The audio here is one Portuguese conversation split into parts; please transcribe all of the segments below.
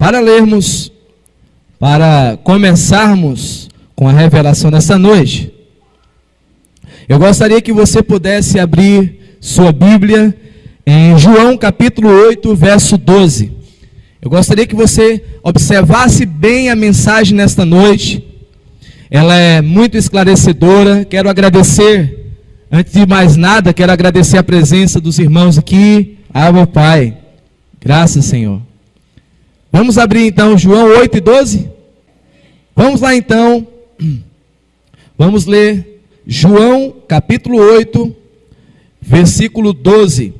Para lermos, para começarmos com a revelação dessa noite, eu gostaria que você pudesse abrir sua Bíblia em João capítulo 8, verso 12. Eu gostaria que você observasse bem a mensagem nesta noite. Ela é muito esclarecedora. Quero agradecer, antes de mais nada, quero agradecer a presença dos irmãos aqui. Meu Pai, graças, Senhor. Vamos abrir então João 8 e 12? Vamos lá então. Vamos ler João capítulo 8, versículo 12.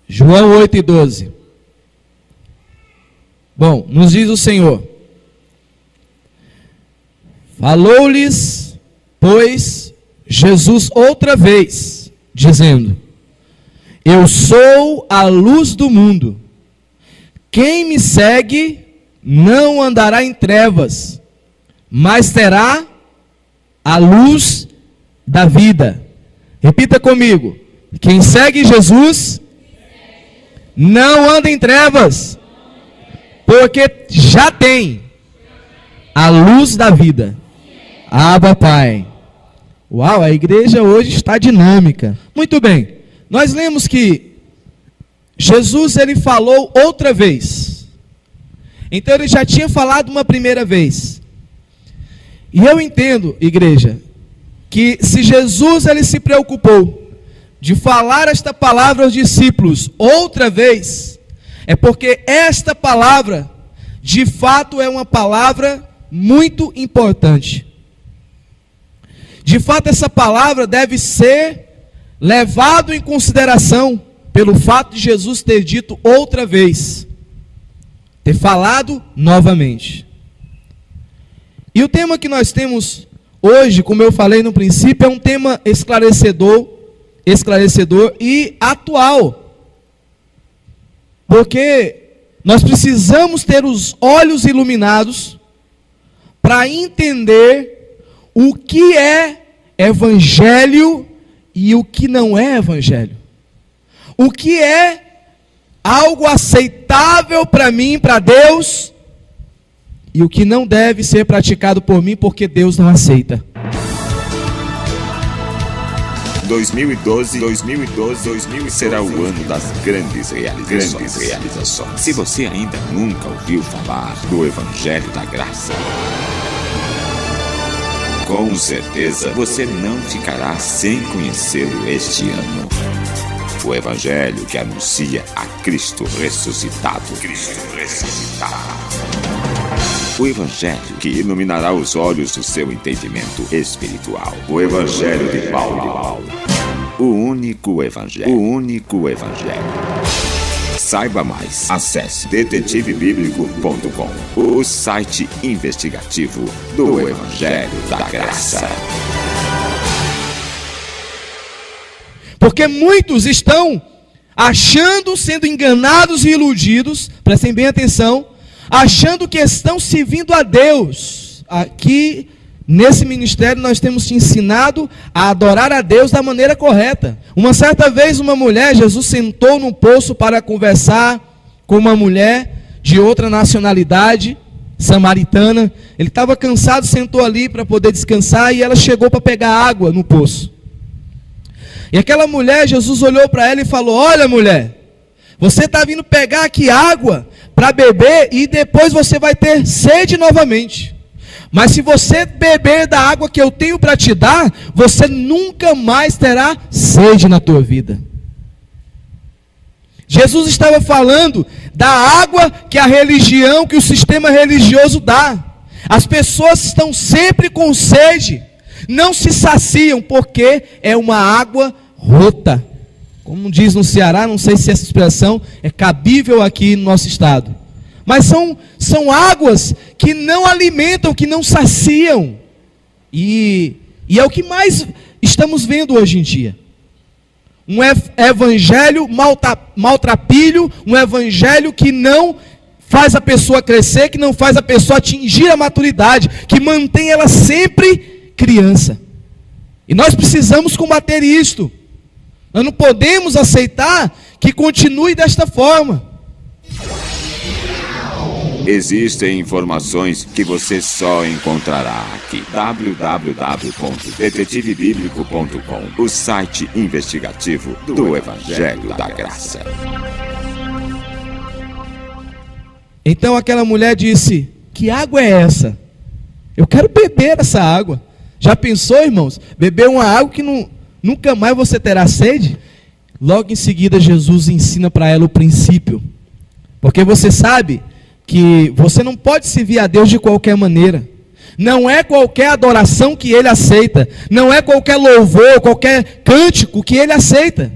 João 8 e 12. Bom, nos diz o Senhor: falou-lhes, pois, Jesus outra vez, dizendo: eu sou a luz do mundo. Quem me segue não andará em trevas, mas terá a luz da vida. Repita comigo: quem segue Jesus não anda em trevas, porque já tem a luz da vida. Abba, Pai. Uau, a igreja hoje está dinâmica. Muito bem, nós lemos que Jesus, ele falou outra vez. Então ele já tinha falado uma primeira vez. E eu entendo, igreja, que se Jesus, ele se preocupou de falar esta palavra aos discípulos outra vez, é porque esta palavra, de fato, é uma palavra muito importante. De fato, essa palavra deve ser levada em consideração pelo fato de Jesus ter dito outra vez, ter falado novamente. E o tema que nós temos hoje, como eu falei no princípio, é um tema esclarecedor e atual. Porque nós precisamos ter os olhos iluminados para entender o que é evangelho e o que não é evangelho. O que é algo aceitável para mim, para Deus, e o que não deve ser praticado por mim, porque Deus não aceita. 2012 será o ano das grandes realizações. Se você ainda nunca ouviu falar do Evangelho da Graça, com certeza você não ficará sem conhecê-lo este ano. O Evangelho que anuncia a Cristo ressuscitado. O Evangelho que iluminará os olhos do seu entendimento espiritual. O Evangelho de Paulo. O único Evangelho. Saiba mais. Acesse detetivebíblico.com, o site investigativo do Evangelho da Graça. Porque muitos estão achando, sendo enganados e iludidos, prestem bem atenção, achando que estão servindo a Deus. Aqui, nesse ministério, nós temos te ensinado a adorar a Deus da maneira correta. Uma certa vez, uma mulher, Jesus sentou num poço para conversar com uma mulher de outra nacionalidade, samaritana. Ele estava cansado, sentou ali para poder descansar, e ela chegou para pegar água no poço. E aquela mulher, Jesus olhou para ela e falou: olha, mulher, você está vindo pegar aqui água para beber e depois você vai ter sede novamente. Mas se você beber da água que eu tenho para te dar, você nunca mais terá sede na tua vida. Jesus estava falando da água que a religião, que o sistema religioso dá. As pessoas estão sempre com sede, não se saciam, porque é uma água rota. Como diz no Ceará, não sei se essa expressão é cabível aqui no nosso estado. Mas são águas que não alimentam, que não saciam. E é o que mais estamos vendo hoje em dia. Um evangelho maltrapilho, um evangelho que não faz a pessoa crescer, que não faz a pessoa atingir a maturidade, que mantém ela sempre criança. E nós precisamos combater isto. Nós não podemos aceitar que continue desta forma. Existem informações que você só encontrará aqui. www.detetivebiblico.com, o site investigativo do Evangelho da Graça. Então aquela mulher disse: que água é essa? Eu quero beber essa água. Já pensou, irmãos? Beber uma água que nunca mais você terá sede? Logo em seguida Jesus ensina para ela o princípio. Porque você sabe que você não pode servir a Deus de qualquer maneira. Não é qualquer adoração que Ele aceita. Não é qualquer louvor, qualquer cântico que Ele aceita.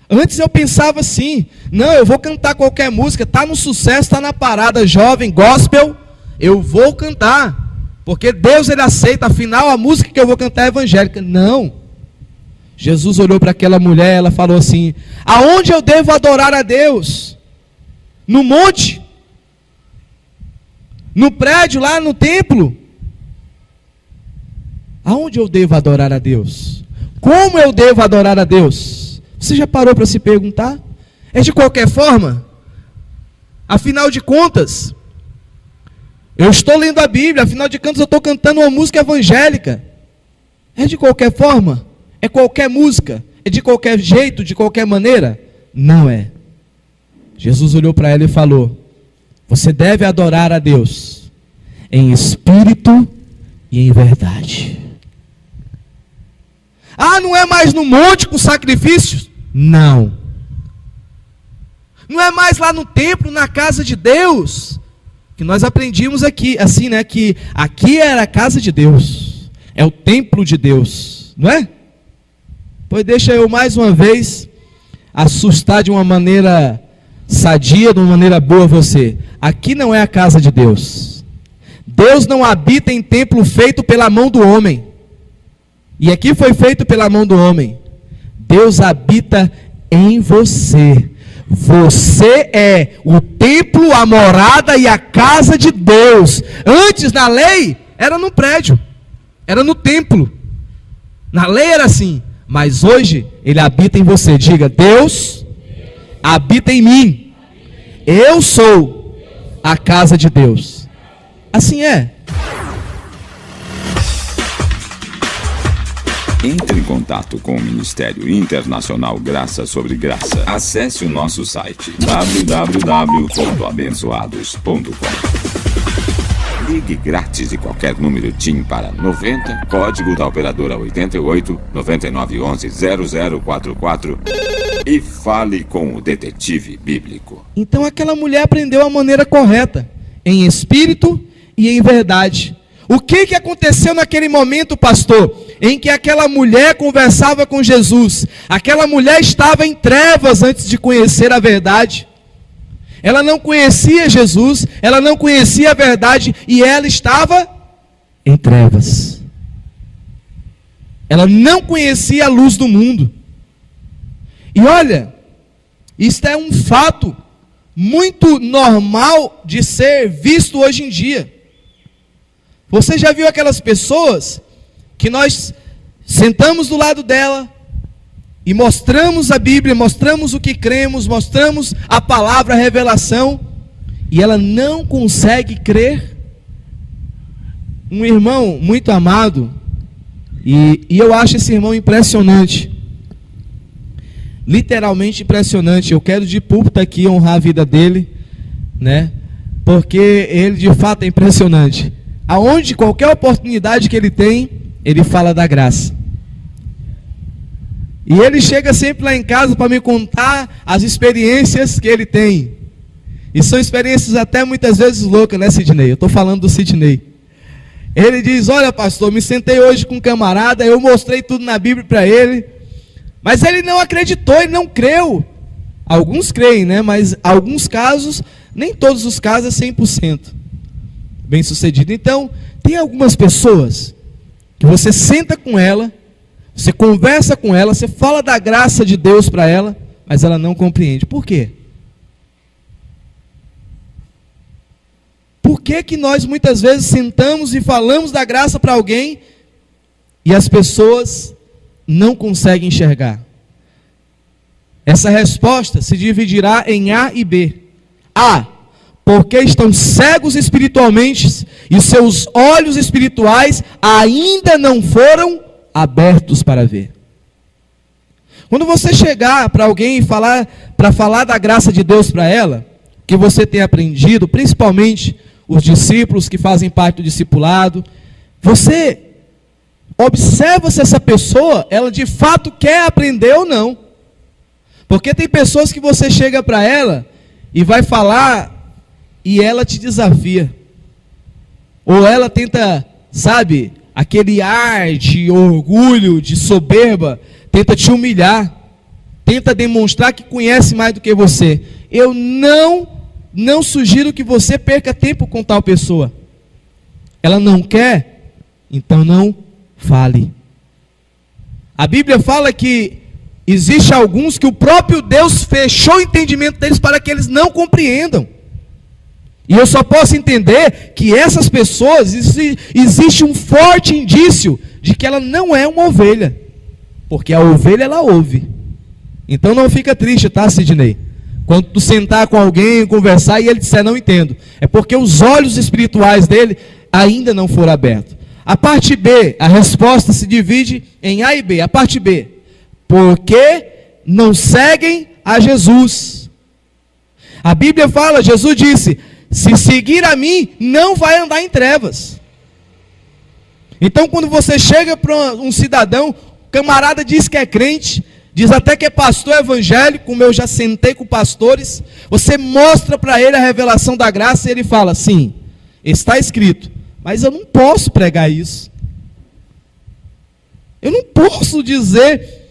Antes eu pensava assim: não, eu vou cantar qualquer música, está no sucesso, está na parada jovem, gospel, eu vou cantar, porque Deus Ele aceita, afinal a música que eu vou cantar é evangélica. Não. Jesus olhou para aquela mulher, ela falou assim: aonde eu devo adorar a Deus? No monte? No prédio, lá no templo? Aonde eu devo adorar a Deus? Como eu devo adorar a Deus? Você já parou para se perguntar? É de qualquer forma? Afinal de contas, eu estou lendo a Bíblia, afinal de contas eu estou cantando uma música evangélica. É de qualquer forma? É qualquer música? É de qualquer jeito, de qualquer maneira? Não é. Jesus olhou para ela e falou: você deve adorar a Deus em espírito e em verdade. Ah, não é mais no monte com sacrifícios? Não. Não é mais lá no templo, na casa de Deus? Que nós aprendimos aqui, assim, né? Que aqui era a casa de Deus. É o templo de Deus, não é? Pois deixa eu mais uma vez assustar de uma maneira sadia, de uma maneira boa você. Aqui não é a casa de Deus. Deus não habita em templo feito pela mão do homem. E aqui foi feito pela mão do homem. Deus habita em você. Você é o templo, a morada e a casa de Deus. Antes, na lei, era no prédio, era no templo. Na lei era assim, mas hoje Ele habita em você. Diga: Deus habita em mim. Eu sou a casa de Deus. Assim é. Entre em contato com o Ministério Internacional Graça sobre Graça. Acesse o nosso site www.abençoados.com. Ligue grátis de qualquer número TIM para 90, código da operadora 88 9911 0044 e fale com o detetive bíblico. Então aquela mulher aprendeu a maneira correta, em espírito e em verdade. O que aconteceu naquele momento, pastor? Em que aquela mulher conversava com Jesus. Aquela mulher estava em trevas antes de conhecer a verdade. Ela não conhecia Jesus, ela não conhecia a verdade e ela estava em trevas. Ela não conhecia a luz do mundo. E olha, isto é um fato muito normal de ser visto hoje em dia. Você já viu aquelas pessoas que nós sentamos do lado dela e mostramos a Bíblia, mostramos o que cremos, mostramos a palavra, a revelação, e ela não consegue crer? Um irmão muito amado, e eu acho esse irmão impressionante, literalmente impressionante. Eu quero de púlpito aqui honrar a vida dele, né? Porque ele de fato é impressionante. Aonde, qualquer oportunidade que ele tem, ele fala da graça. E ele chega sempre lá em casa para me contar as experiências que ele tem. E são experiências até muitas vezes loucas, né, Sidney? Eu estou falando do Sidney. Ele diz: olha, pastor, me sentei hoje com um camarada, eu mostrei tudo na Bíblia para ele, mas ele não acreditou, ele não creu. Alguns creem, né? Mas alguns casos, nem todos os casos é 100% bem sucedido. Então, tem algumas pessoas que você senta com ela, você conversa com ela, você fala da graça de Deus para ela, mas ela não compreende. Por quê? Por que que nós muitas vezes sentamos e falamos da graça para alguém e as pessoas não conseguem enxergar? Essa resposta se dividirá em A e B. A: porque estão cegos espiritualmente e seus olhos espirituais ainda não foram abertos para ver. Quando você chegar para alguém e falar da graça de Deus para ela, que você tem aprendido, principalmente os discípulos que fazem parte do discipulado, você observa se essa pessoa, ela de fato quer aprender ou não. Porque tem pessoas que você chega para ela e vai falar e ela te desafia. Ou ela tenta, sabe, aquele ar de orgulho, de soberba, tenta te humilhar, tenta demonstrar que conhece mais do que você. Eu não sugiro que você perca tempo com tal pessoa. Ela não quer, então não fale. A Bíblia fala que existe alguns que o próprio Deus fechou o entendimento deles para que eles não compreendam. E eu só posso entender que essas pessoas, existe um forte indício de que ela não é uma ovelha. Porque a ovelha ela ouve. Então não fica triste, tá, Sidney? Quando tu sentar com alguém, conversar e ele disser não entendo. É porque os olhos espirituais dele ainda não foram abertos. A parte B, a resposta se divide em A e B. A parte B, porque não seguem a Jesus. A Bíblia fala, Jesus disse, se seguir a mim, não vai andar em trevas. Então quando você chega para um cidadão, camarada diz que é crente, diz até que é pastor evangélico, como eu já sentei com pastores, você mostra para ele a revelação da graça e ele fala, sim, está escrito, mas eu não posso pregar isso. Eu não posso dizer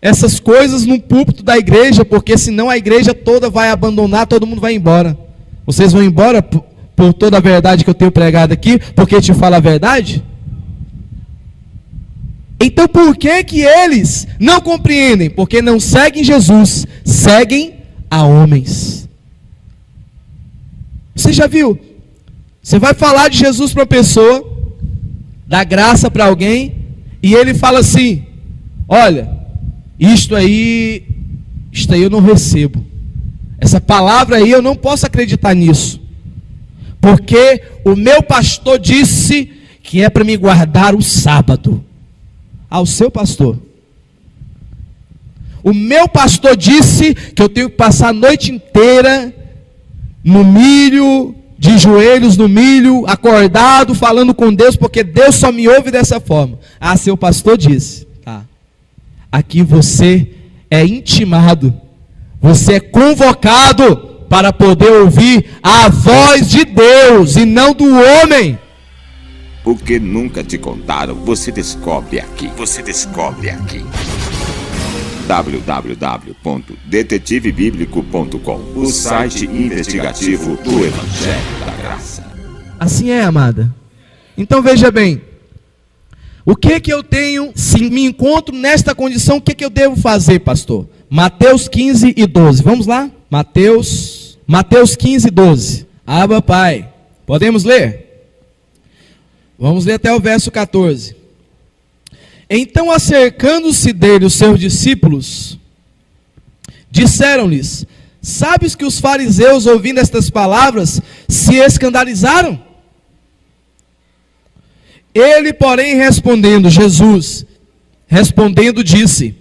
essas coisas no púlpito da igreja, porque senão a igreja toda vai abandonar, todo mundo vai embora. Vocês vão embora por toda a verdade que eu tenho pregado aqui, porque te falo a verdade? Então por que que eles não compreendem? Porque não seguem Jesus, seguem a homens. Você já viu? Você vai falar de Jesus para uma pessoa, dá graça para alguém, e ele fala assim, olha, isto aí eu não recebo. Essa palavra aí eu não posso acreditar nisso. Porque o meu pastor disse que é para me guardar o sábado. Ao seu pastor. O meu pastor disse que eu tenho que passar a noite inteira no milho, de joelhos no milho, acordado, falando com Deus, porque Deus só me ouve dessa forma. Ah, seu pastor disse. Tá. Aqui você é intimado, você é convocado para poder ouvir a voz de Deus e não do homem. O que nunca te contaram, você descobre aqui. www.detetivebiblico.com, o site investigativo do Evangelho da Graça. Assim é, amada. Então veja bem, o que eu tenho, se me encontro nesta condição, o que eu devo fazer, pastor? Mateus 15 e 12, vamos lá? Mateus 15 e 12. Abba, Pai, podemos ler? Vamos ler até o verso 14. Então, acercando-se dele os seus discípulos, disseram-lhes, sabes que os fariseus, ouvindo estas palavras, se escandalizaram? Ele, porém, Jesus, respondendo, disse,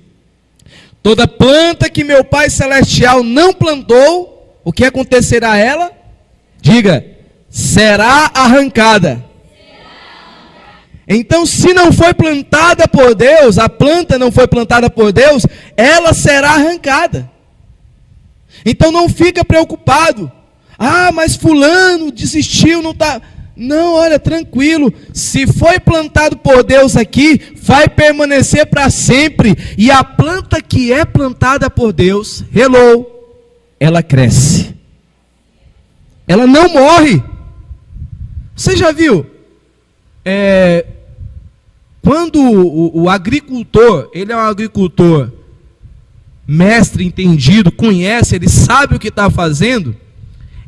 toda planta que meu Pai Celestial não plantou, o que acontecerá a ela? Diga, será arrancada. Então, se não foi plantada por Deus, a planta não foi plantada por Deus, ela será arrancada. Então não fica preocupado. Ah, mas fulano desistiu, não está... Não, olha, tranquilo. Se foi plantado por Deus aqui, vai permanecer para sempre. E a planta que é plantada por Deus, ela cresce. Ela não morre. Você já viu? Quando o agricultor, ele é um agricultor mestre, entendido, conhece, ele sabe o que está fazendo,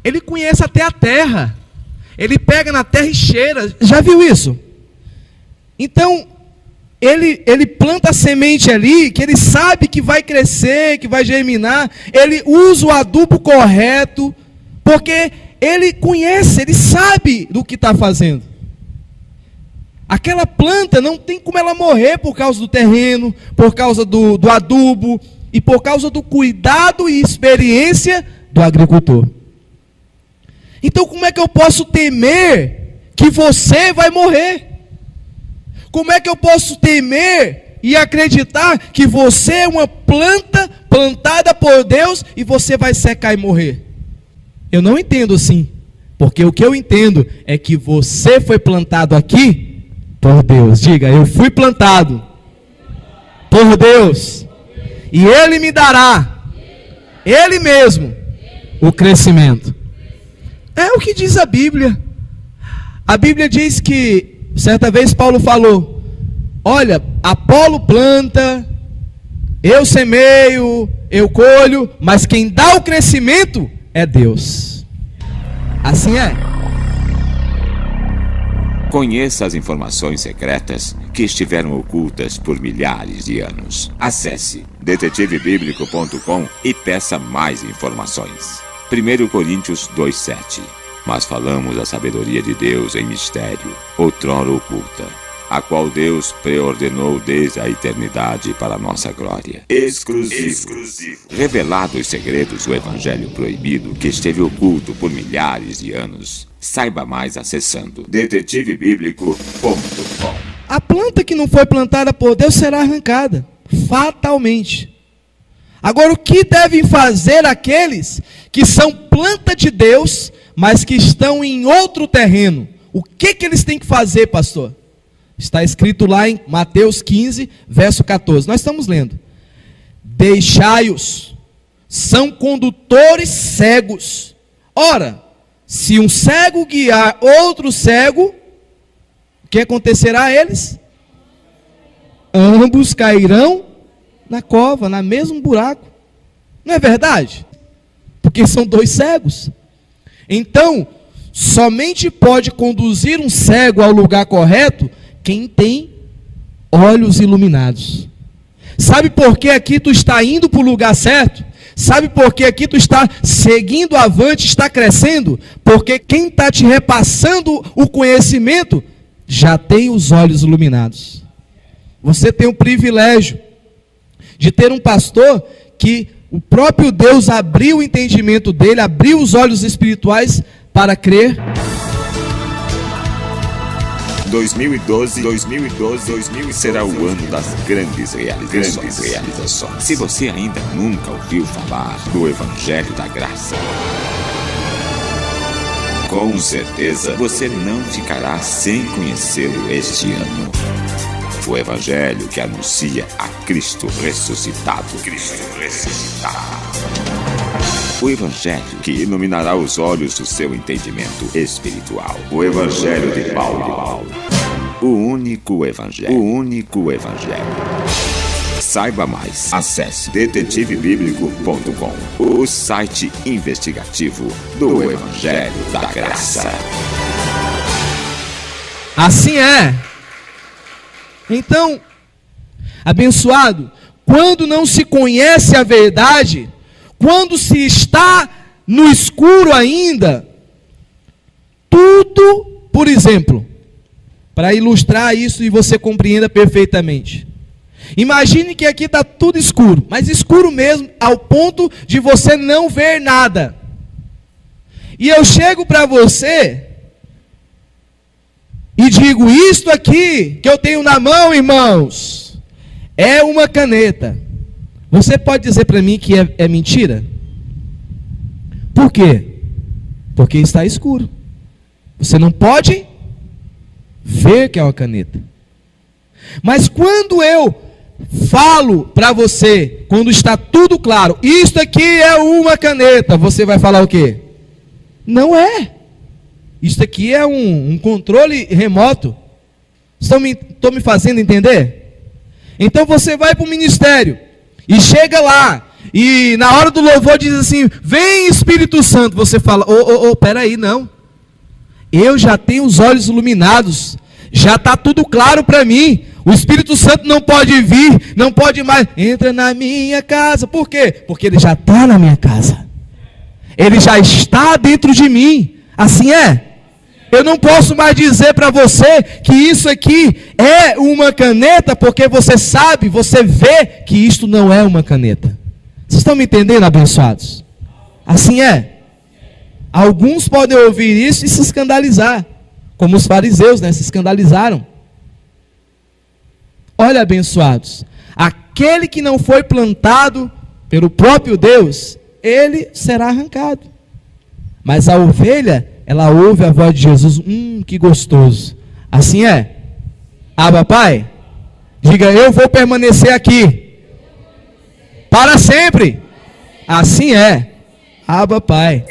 ele conhece até a terra, ele pega na terra e cheira, já viu isso? Então, ele planta a semente ali, que ele sabe que vai crescer, que vai germinar, ele usa o adubo correto, porque ele conhece, ele sabe do que está fazendo. Aquela planta não tem como ela morrer por causa do terreno, por causa do adubo e por causa do cuidado e experiência do agricultor. Então como é que eu posso temer que você vai morrer? Como é que eu posso temer e acreditar que você é uma planta plantada por Deus e você vai secar e morrer? Eu não entendo assim, porque o que eu entendo é que você foi plantado aqui por Deus. Diga, eu fui plantado por Deus, e Ele me dará, Ele mesmo, o crescimento. É o que diz a Bíblia. A Bíblia diz que, certa vez Paulo falou, olha, Apolo planta, eu semeio, eu colho, mas quem dá o crescimento é Deus. Assim é. Conheça as informações secretas que estiveram ocultas por milhares de anos. Acesse detetivebiblico.com e peça mais informações. 1 Coríntios 2:7. Mas falamos a sabedoria de Deus em mistério, outrora oculta, a qual Deus preordenou desde a eternidade para a nossa glória. Exclusivo. Revelado os segredos do Evangelho proibido que esteve oculto por milhares de anos. Saiba mais acessando detetivebiblico.com. A planta que não foi plantada por Deus será arrancada, fatalmente. Agora, o que devem fazer aqueles que são planta de Deus, mas que estão em outro terreno? O que eles têm que fazer, pastor? Está escrito lá em Mateus 15, verso 14. Nós estamos lendo. Deixai-os, são condutores cegos. Ora, se um cego guiar outro cego, o que acontecerá a eles? Ambos cairão na cova, no mesmo buraco. Não é verdade? Porque são dois cegos. Então, somente pode conduzir um cego ao lugar correto quem tem olhos iluminados. Sabe por que aqui tu está indo para o lugar certo? Sabe por que aqui tu está seguindo avante, está crescendo? Porque quem está te repassando o conhecimento já tem os olhos iluminados. Você tem o privilégio de ter um pastor que o próprio Deus abriu o entendimento dele, abriu os olhos espirituais para crer. 2012 será o ano das grandes realizações. Se você ainda nunca ouviu falar do Evangelho da Graça, com certeza você não ficará sem conhecê-lo este ano. O Evangelho que anuncia a Cristo ressuscitado. O Evangelho que iluminará os olhos do seu entendimento espiritual. O Evangelho de Paulo. O único Evangelho. Saiba mais. Acesse detetivebiblico.com, o site investigativo do Evangelho da Graça. Assim é. Então, abençoado, quando não se conhece a verdade, quando se está no escuro ainda, tudo, por exemplo, para ilustrar isso e você compreenda perfeitamente. Imagine que aqui está tudo escuro, mas escuro mesmo, ao ponto de você não ver nada. E eu chego para você e digo, isto aqui que eu tenho na mão, irmãos, é uma caneta. Você pode dizer para mim que é mentira? Por quê? Porque está escuro. Você não pode ver que é uma caneta. Mas quando eu falo para você, quando está tudo claro, isto aqui é uma caneta, você vai falar o quê? Não é. Isto aqui é um controle remoto. Estou me fazendo entender? Então você vai para o ministério e chega lá, e na hora do louvor diz assim, vem Espírito Santo. Você fala, peraí, não. Eu já tenho os olhos iluminados, já está tudo claro para mim. O Espírito Santo não pode vir, não pode mais. Entra na minha casa. Por quê? Porque ele já está na minha casa. ele já está dentro de mim. Assim é. Eu não posso mais dizer para você que isso aqui é uma caneta, porque você sabe, você vê que isto não é uma caneta. Vocês estão me entendendo, abençoados? Assim é. Alguns podem ouvir isso e se escandalizar, como os fariseus, né? Se escandalizaram. Olha, abençoados, aquele que não foi plantado pelo próprio Deus, ele será arrancado. Mas a ovelha, ela ouve a voz de Jesus, que gostoso. Assim é. Abba, Pai, diga, eu vou permanecer aqui para sempre. Assim é. Abba, Pai.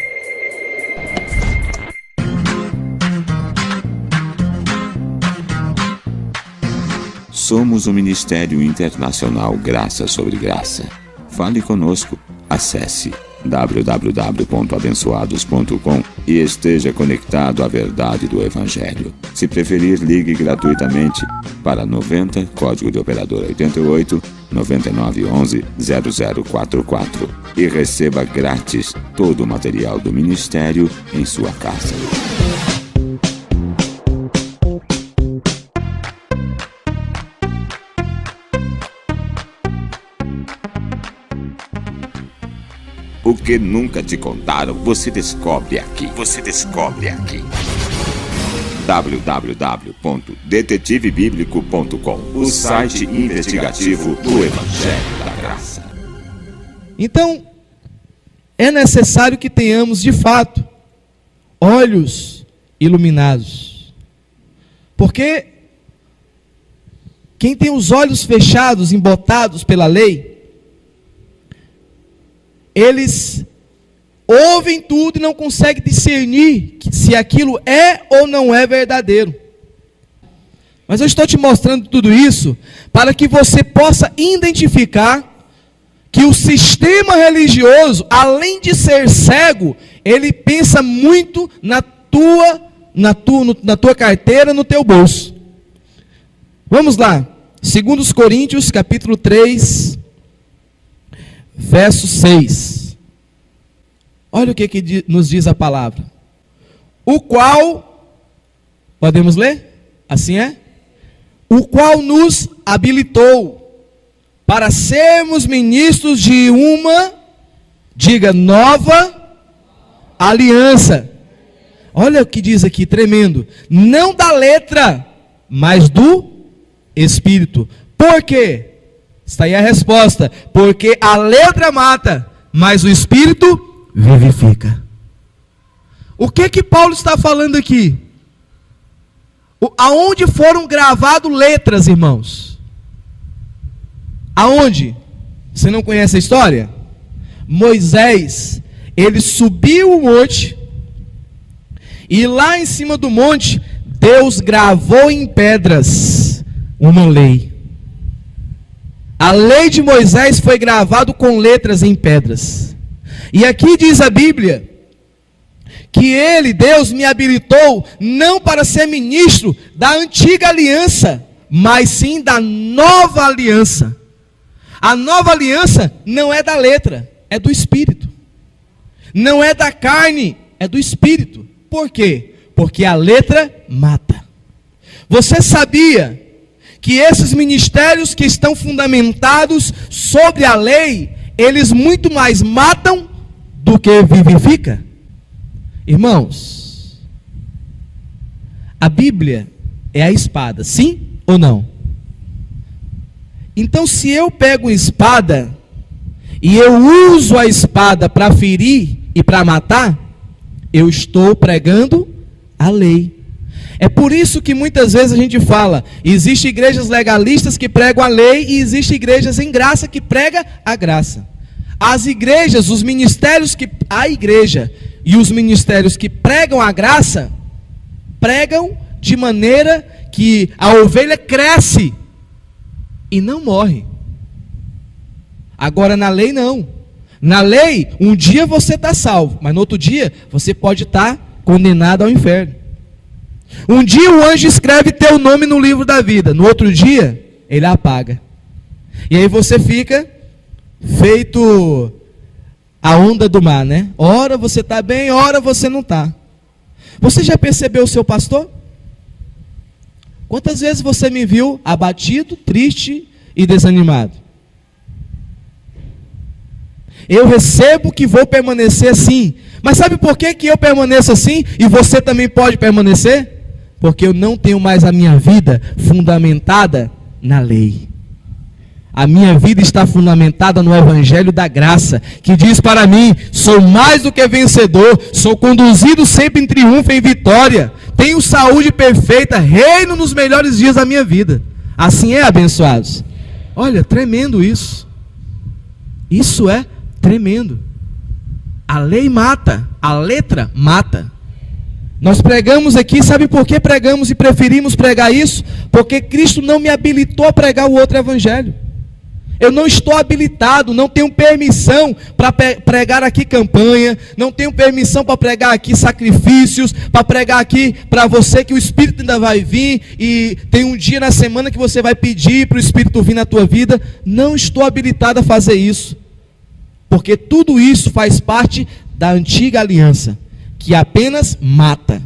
Somos o Ministério Internacional Graça sobre Graça. Fale conosco. Acesse www.abençoados.com e esteja conectado à verdade do Evangelho. Se preferir, ligue gratuitamente para 90, código de operador 88 9911 0044 e receba grátis todo o material do Ministério em sua casa. O que nunca te contaram, você descobre aqui. www.detetivebiblico.com, o site investigativo do Evangelho da Graça. Então, é necessário que tenhamos, de fato, olhos iluminados. Porque quem tem os olhos fechados, embotados pela lei, eles ouvem tudo e não conseguem discernir se aquilo é ou não é verdadeiro. Mas eu estou te mostrando tudo isso para que você possa identificar que o sistema religioso, além de ser cego, ele pensa muito na tua carteira, no teu bolso. Vamos lá. 2 Coríntios, capítulo 3, verso 6. Olha o que nos diz a palavra. O qual, podemos ler? Assim é? O qual nos habilitou para sermos ministros de uma, diga, nova aliança. Olha o que diz aqui, tremendo. Não da letra, mas do Espírito. Por quê? Está aí a resposta. Porque a letra mata, mas o Espírito vivifica. O que Paulo está falando aqui? Aonde foram gravadas letras, irmãos? Aonde? Você não conhece a história? Moisés, ele subiu o monte, e lá em cima do monte, Deus gravou em pedras uma lei. A lei de Moisés foi gravada com letras em pedras. E aqui diz a Bíblia que ele, Deus, me habilitou não para ser ministro da antiga aliança, mas sim da nova aliança. A nova aliança não é da letra, é do Espírito. Não é da carne, é do Espírito. Por quê? Porque a letra mata. Você sabia que esses ministérios que estão fundamentados sobre a lei, eles muito mais matam do que vivificam? Irmãos, a Bíblia é a espada, sim ou não? Então, se eu pego uma espada e eu uso a espada para ferir e para matar, eu estou pregando a lei. É por isso que muitas vezes a gente fala, existem igrejas legalistas que pregam a lei e existem igrejas em graça que pregam a graça. As igrejas, os ministérios que a igreja e os ministérios que pregam a graça, pregam de maneira que a ovelha cresce e não morre. Agora na lei não. Na lei, um dia você está salvo, mas no outro dia você pode estar condenado ao inferno. Um dia o anjo escreve teu nome no livro da vida, no outro dia ele apaga. E aí você fica feito a onda do mar, né? Ora você está bem, ora você não está. Você já percebeu o seu pastor? Quantas vezes você me viu abatido, triste e desanimado? Eu recebo que vou permanecer assim. Mas sabe por que eu permaneço assim e você também pode permanecer? Porque eu não tenho mais a minha vida fundamentada na lei. A minha vida está fundamentada no Evangelho da Graça, que diz para mim: sou mais do que vencedor, sou conduzido sempre em triunfo, em vitória, tenho saúde perfeita, reino nos melhores dias da minha vida. Assim é, abençoados. Olha, tremendo isso. Isso é tremendo. A lei mata, a letra mata. Nós pregamos aqui, sabe por que pregamos e preferimos pregar isso? Porque Cristo não me habilitou a pregar o outro evangelho. Eu não estou habilitado, não tenho permissão para pregar aqui campanha, não tenho permissão para pregar aqui sacrifícios, para pregar aqui para você que o Espírito ainda vai vir e tem um dia na semana que você vai pedir para o Espírito vir na tua vida. Não estou habilitado a fazer isso, porque tudo isso faz parte da antiga aliança, que apenas mata.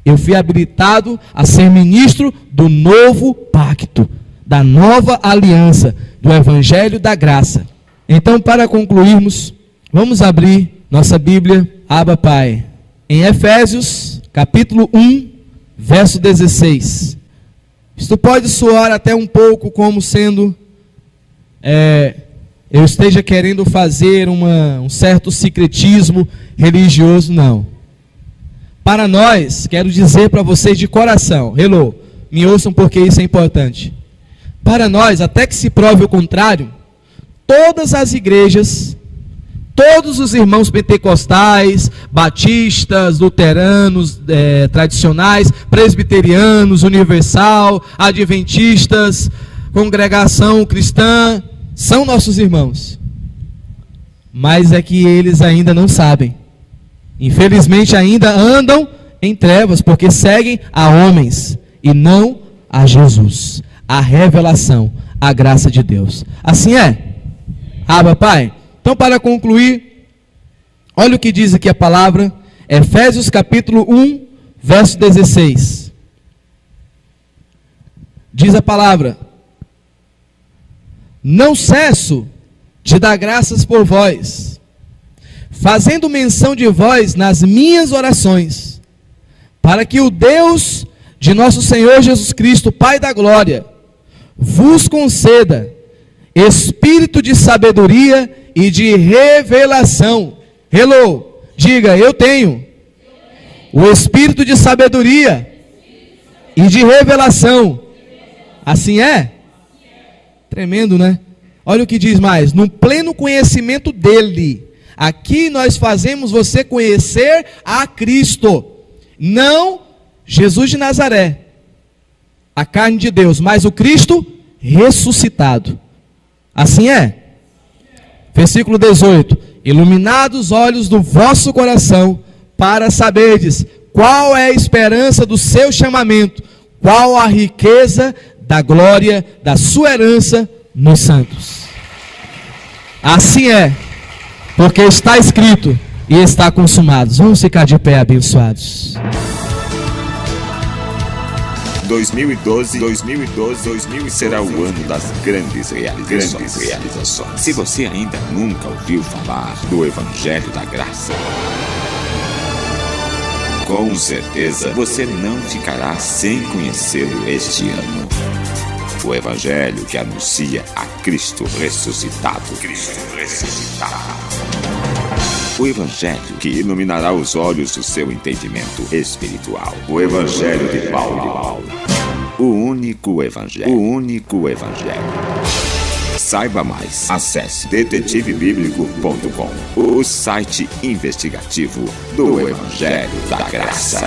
Eu fui habilitado a ser ministro do novo pacto, da nova aliança, do Evangelho da Graça. Então, para concluirmos, vamos abrir nossa Bíblia, Abba Pai, em Efésios, capítulo 1, verso 16. Isto pode soar até um pouco como sendo, eu esteja querendo fazer um certo secretismo religioso, não. Para nós, quero dizer para vocês de coração, hello, me ouçam porque isso é importante. Para nós, até que se prove o contrário, todas as igrejas, todos os irmãos pentecostais, batistas, luteranos, tradicionais, presbiterianos, universal, adventistas, congregação cristã, são nossos irmãos. Mas é que eles ainda não sabem. Infelizmente ainda andam em trevas, porque seguem a homens e não a Jesus. A revelação, a graça de Deus. Assim é? Abba, Pai. Então, para concluir, olha o que diz aqui a palavra, Efésios capítulo 1, verso 16. Diz a palavra: não cesso de dar graças por vós, fazendo menção de vós nas minhas orações, para que o Deus de nosso Senhor Jesus Cristo, Pai da glória, vos conceda espírito de sabedoria e de revelação. Hello, diga, eu tenho o espírito de sabedoria e de revelação. Assim é? Tremendo, né? Olha o que diz mais: no pleno conhecimento dele. Aqui nós fazemos você conhecer a Cristo, não Jesus de Nazaré, a carne de Deus, mas o Cristo ressuscitado. Assim é? Versículo 18: iluminados os olhos do vosso coração, para saberdes qual é a esperança do seu chamamento, qual a riqueza da glória da sua herança nos santos. Assim é, porque está escrito e está consumado. Vamos ficar de pé, abençoados. 2012 será o ano das grandes realizações. Se você ainda nunca ouviu falar do Evangelho da Graça, com certeza você não ficará sem conhecê-lo este ano. O Evangelho que anuncia a Cristo ressuscitado. O Evangelho que iluminará os olhos do seu entendimento espiritual. O Evangelho de Paulo. O único Evangelho. Saiba mais. Acesse detetivebíblico.com, o site investigativo do Evangelho da Graça.